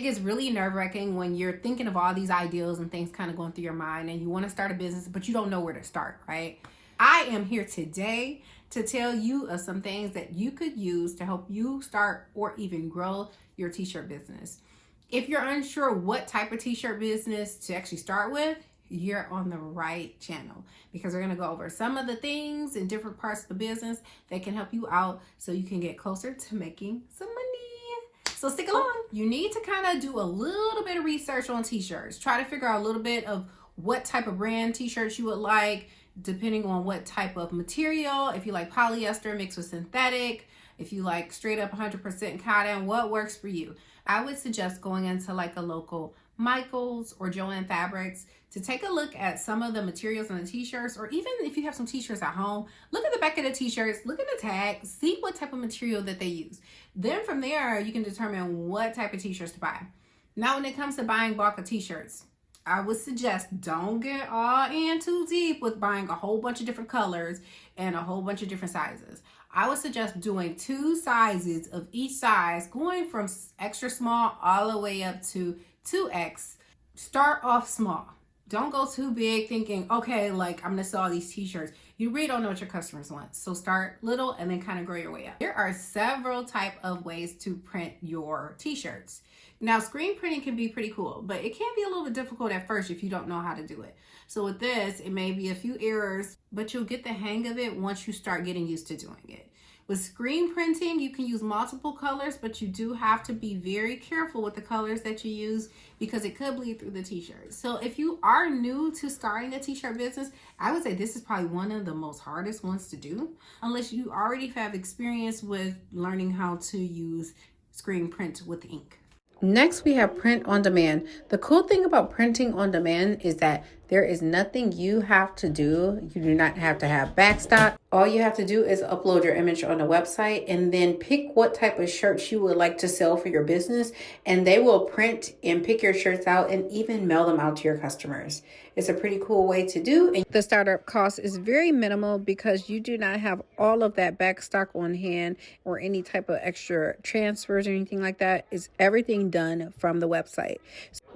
gets really nerve-wracking when you're thinking of all these ideals and things kind of going through your mind and you want to start a business, but you don't know where to start, right? I am here today to tell you of some things that you could use to help you start or even grow your t-shirt business. If you're unsure what type of t-shirt business to actually start with, you're on the right channel, because we're going to go over some of the things in different parts of the business that can help you out so you can get closer to making some money. So stick along. You need to kind of do a little bit of research on t-shirts. Try to figure out a little bit of what type of brand t-shirts you would like, depending on what type of material. If you like polyester mixed with synthetic, if you like straight up 100% cotton, what works for you? I would suggest going into like a local Michael's or Joann Fabrics to take a look at some of the materials on the t-shirts, or even if you have some t-shirts at home, look at the back of the t-shirts, look at the tag, see what type of material that they use. Then from there, you can determine what type of t-shirts to buy. Now, when it comes to buying bulk of t-shirts, I would suggest don't get all in too deep with buying a whole bunch of different colors and a whole bunch of different sizes. I would suggest doing 2 sizes of each size, going from extra small all the way up to 2X. Start off small. Don't go too big thinking, okay, like I'm gonna sell all these t-shirts. You really don't know what your customers want. So start little and then kind of grow your way up. There are several types of ways to print your t-shirts. Now, screen printing can be pretty cool, but it can be a little bit difficult at first if you don't know how to do it. So with this, it may be a few errors, but you'll get the hang of it once you start getting used to doing it. With screen printing, you can use multiple colors, but you do have to be very careful with the colors that you use because it could bleed through the t-shirt. So if you are new to starting a t-shirt business, I would say this is probably one of the most hardest ones to do, unless you already have experience with learning how to use screen print with ink. Next, we have print on demand. The cool thing about printing on demand is that there is nothing you have to do. You do not have to have backstock. All you have to do is upload your image on the website and then pick what type of shirts you would like to sell for your business. And they will print and pick your shirts out and even mail them out to your customers. It's a pretty cool way to do. And the startup cost is very minimal because you do not have all of that backstock on hand or any type of extra transfers or anything like that. It's everything done from the website.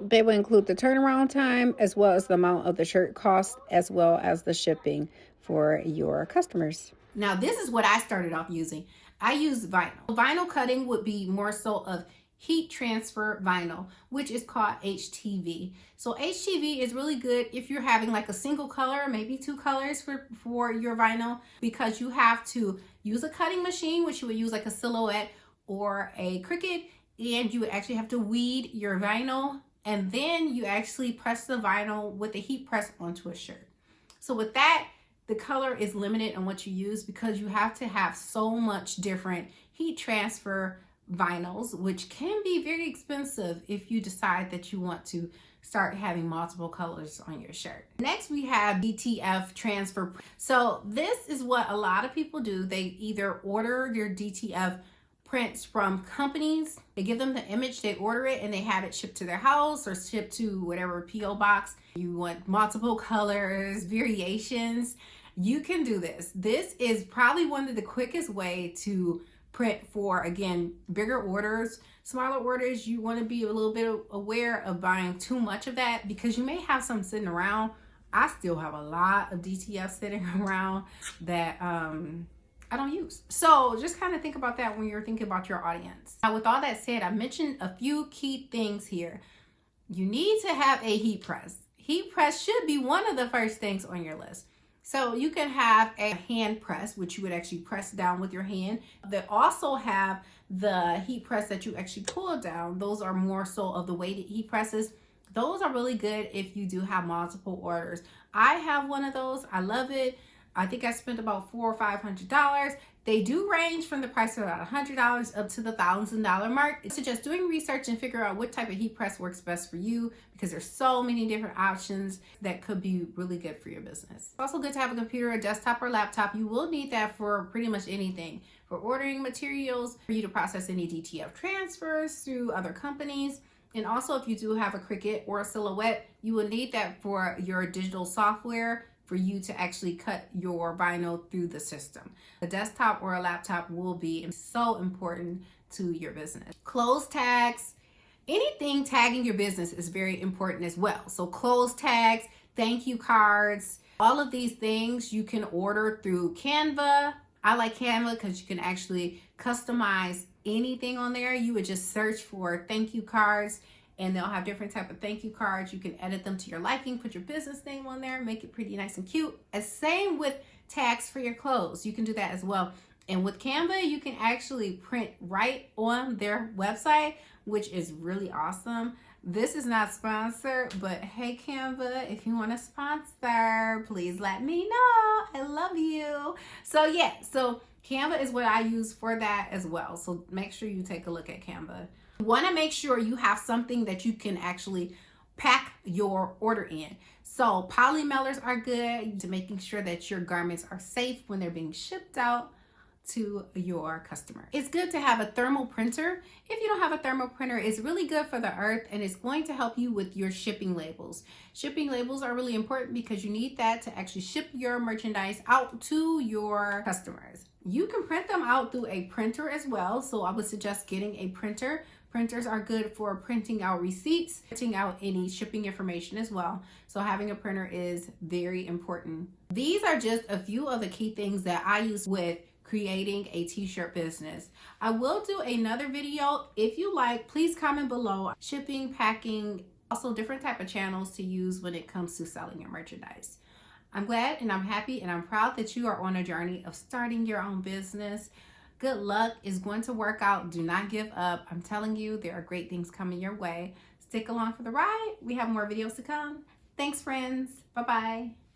They will include the turnaround time as well as the amount of the shirt cost as well as the shipping for your customers. Now, this is what I started off using. I use vinyl. Vinyl cutting would be more so of heat transfer vinyl, which is called HTV. So HTV is really good if you're having like a single color, maybe 2 colors for your vinyl, because you have to use a cutting machine, which you would use like a Silhouette or a Cricut, and you would actually have to weed your vinyl, and then you actually press the vinyl with a heat press onto a shirt. So with that, the color is limited on what you use because you have to have so much different heat transfer vinyls, which can be very expensive if you decide that you want to start having multiple colors on your shirt. Next, we have BTF transfer. So this is what a lot of people do. They either order your DTF prints from companies. They give them the image, they order it, and they have it shipped to their house or shipped to whatever PO box. You want multiple colors, variations, you can do this. This is probably one of the quickest way to print for, again, bigger orders. Smaller orders, you want to be a little bit aware of buying too much of that because you may have some sitting around. I still have a lot of DTF sitting around that I don't use. So just kind of think about that when you're thinking about your audience. Now, with all that said, I mentioned a few key things here. You need to have a heat press. Heat press should be one of the first things on your list. So you can have a hand press, which you would actually press down with your hand. They also have the heat press that you actually pull down. Those are more so of the weighted heat presses. Those are really good if you do have multiple orders. I have one of those. I love it. I think I spent about $400 or $500. They do range from the price of about $100 up to the $1,000 mark. It's just doing research and figure out what type of heat press works best for you, because there's so many different options that could be really good for your business. It's also good to have a computer, a desktop, or laptop. You will need that for pretty much anything. For ordering materials, for you to process any DTF transfers through other companies. And also, if you do have a Cricut or a Silhouette, you will need that for your digital software for you to actually cut your vinyl through the system. A desktop or a laptop will be so important to your business. Clothes tags, Anything tagging your business is very important as well. So clothes tags, thank you cards, all of these things you can order through Canva. I like Canva because you can actually customize anything on there. You would just search for thank you cards and they'll have different type of thank you cards. You can edit them to your liking, put your business name on there, make it pretty nice and cute. And same with tags for your clothes. You can do that as well. And with Canva, you can actually print right on their website, which is really awesome. This is not sponsored, but hey Canva, if you want to sponsor, please let me know. I love you. So yeah, so Canva is what I use for that as well. So make sure you take a look at Canva. You want to make sure you have something that you can actually pack your order in. So poly mailers are good to making sure that your garments are safe when they're being shipped out to your customer. It's good to have a thermal printer. If you don't have a thermal printer, it's really good for the earth and it's going to help you with your shipping labels. Shipping labels are really important because you need that to actually ship your merchandise out to your customers. You can print them out through a printer as well, so I would suggest getting a printer. Printers are good for printing out receipts, printing out any shipping information as well. So having a printer is very important. These are just a few of the key things that I use with creating a t-shirt business. I will do another video. If you like, please comment below. Shipping, packing, also different type of channels to use when it comes to selling your merchandise. I'm glad and I'm happy and I'm proud that you are on a journey of starting your own business. Good luck. It's going to work out. Do not give up. I'm telling you, there are great things coming your way. Stick along for the ride. We have more videos to come. Thanks, friends. Bye-bye.